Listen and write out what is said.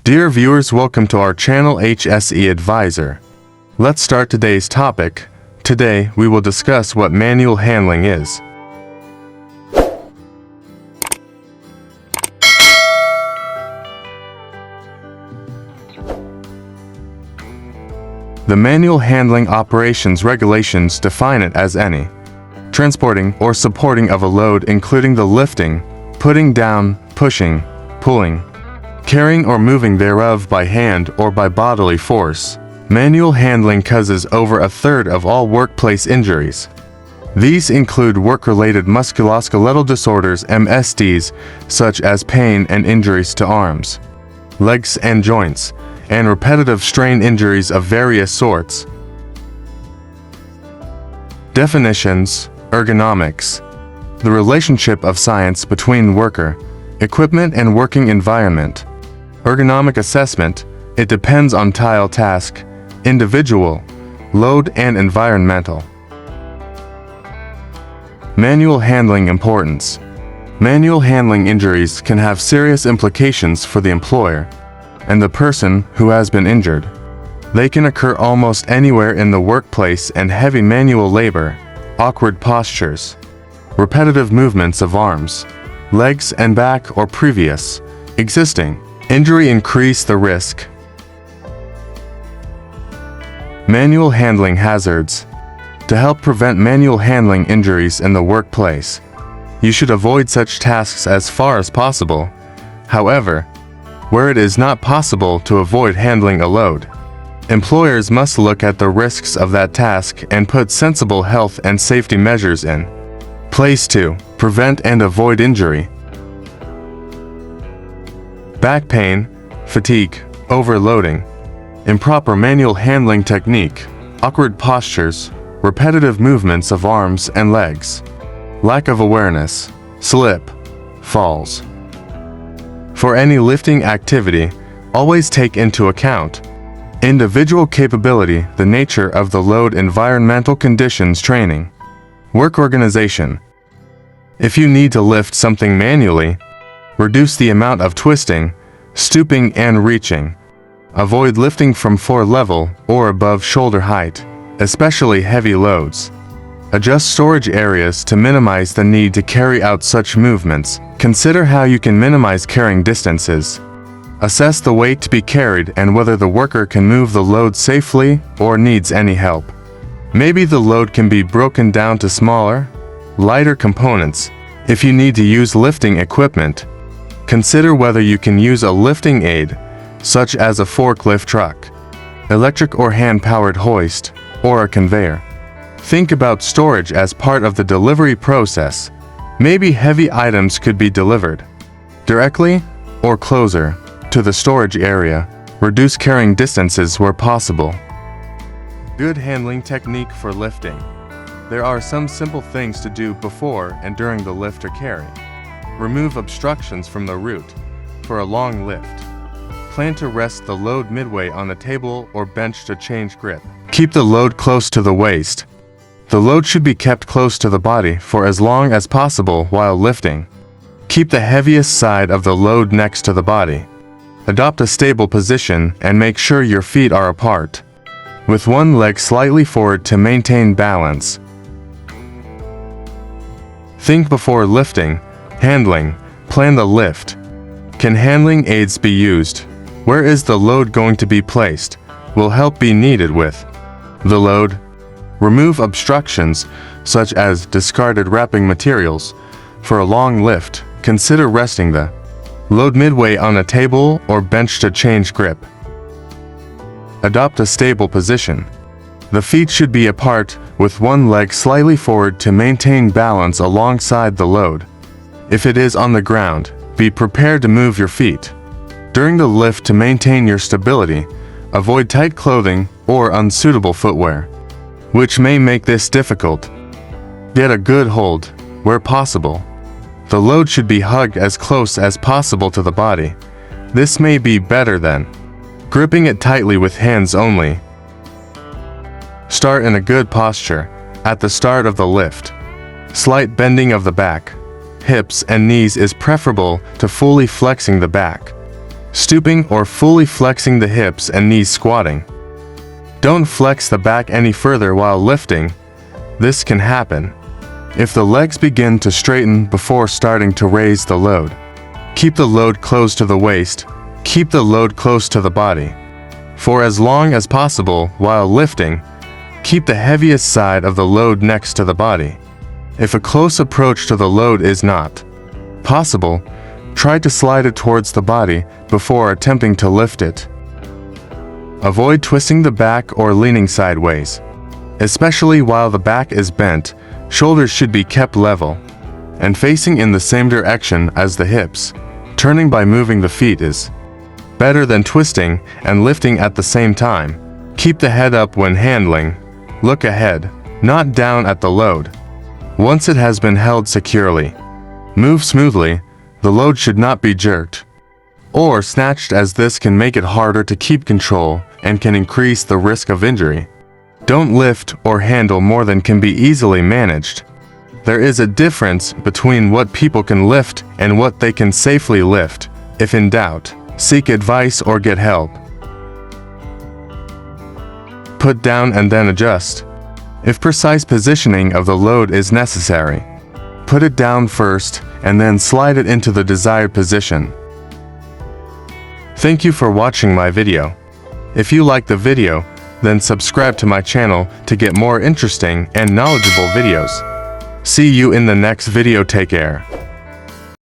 Dear viewers, welcome to our channel HSE Advisor. Let's start today's topic. Today, we will discuss what manual handling is. The manual handling operations regulations define it as any transporting or supporting of a load, including the lifting, putting down, pushing, pulling, carrying or moving thereof by hand or by bodily force. Manual handling causes over a third of all workplace injuries. These include work-related musculoskeletal disorders (MSDs), such as pain and injuries to arms, legs and joints, and repetitive strain injuries of various sorts. Definitions: ergonomics. The relationship of science between worker, equipment and working environment. Ergonomic assessment. It depends on tile task, individual, load and environmental. Manual handling importance. Manual handling injuries can have serious implications for the employer and the person who has been injured. They can occur almost anywhere in the workplace, and heavy manual labor, awkward postures, repetitive movements of arms, legs and back or previous existing injury increase the risk. Manual handling hazards. To help prevent manual handling injuries in the workplace, you should avoid such tasks as far as possible. However, where it is not possible to avoid handling a load, employers must look at the risks of that task and put sensible health and safety measures in place to prevent and avoid injury. Back pain, fatigue, overloading, improper manual handling technique, awkward postures, repetitive movements of arms and legs, lack of awareness, slip, falls. For any lifting activity, always take into account individual capability, the nature of the load, environmental conditions, training, work organization. If you need to lift something manually, reduce the amount of twisting, stooping and reaching. Avoid lifting from floor level or above shoulder height, especially heavy loads. Adjust storage areas to minimize the need to carry out such movements. Consider how you can minimize carrying distances. Assess the weight to be carried and whether the worker can move the load safely or needs any help. Maybe the load can be broken down to smaller, lighter components. If you need to use lifting equipment, consider whether you can use a lifting aid, such as a forklift truck, electric or hand-powered hoist, or a conveyor. Think about storage as part of the delivery process. Maybe heavy items could be delivered directly or closer to the storage area. Reduce carrying distances where possible. Good handling technique for lifting. There are some simple things to do before and during the lift or carry. Remove obstructions from the route for a long lift. Plan to rest the load midway on a table or bench to change grip. Keep the load close to the waist. The load should be kept close to the body for as long as possible while lifting. Keep the heaviest side of the load next to the body. Adopt a stable position and make sure your feet are apart, with one leg slightly forward to maintain balance. Think before lifting. Handling. Plan the lift. Can handling aids be used? Where is the load going to be placed? Will help be needed with the load? Remove obstructions, such as discarded wrapping materials. For a long lift, consider resting the load midway on a table or bench to change grip. Adopt a stable position. The feet should be apart, with one leg slightly forward to maintain balance alongside the load. If it is on the ground, be prepared to move your feet during the lift to maintain your stability. Avoid tight clothing or unsuitable footwear, which may make this difficult. Get a good hold, where possible. The load should be hugged as close as possible to the body. This may be better than gripping it tightly with hands only. Start in a good posture at the start of the lift. Slight bending of the back, hips and knees is preferable to fully flexing the back. stooping or fully flexing the hips and knees squatting. Don't flex the back any further while lifting. This can happen if the legs begin to straighten before starting to raise the load. Keep the load close to the waist. Keep the load close to the body. For as long as possible while lifting, keep the heaviest side of the load next to the body. If a close approach to the load is not possible, try to slide it towards the body before attempting to lift it. Avoid twisting the back or leaning sideways. Especially while the back is bent, shoulders should be kept level and facing in the same direction as the hips. Turning by moving the feet is better than twisting and lifting at the same time. Keep the head up when handling. Look ahead, not down at the load. Once it has been held securely, move smoothly. The load should not be jerked or snatched, as this can make it harder to keep control and can increase the risk of injury. Don't lift or handle more than can be easily managed. There is a difference between what people can lift and what they can safely lift. If in doubt, seek advice or get help. Put down and then adjust. If precise positioning of the load is necessary, put it down first and then slide it into the desired position. Thank you for watching my video. If you like the video, then subscribe to my channel to get more interesting and knowledgeable videos. See you in the next video. Take care.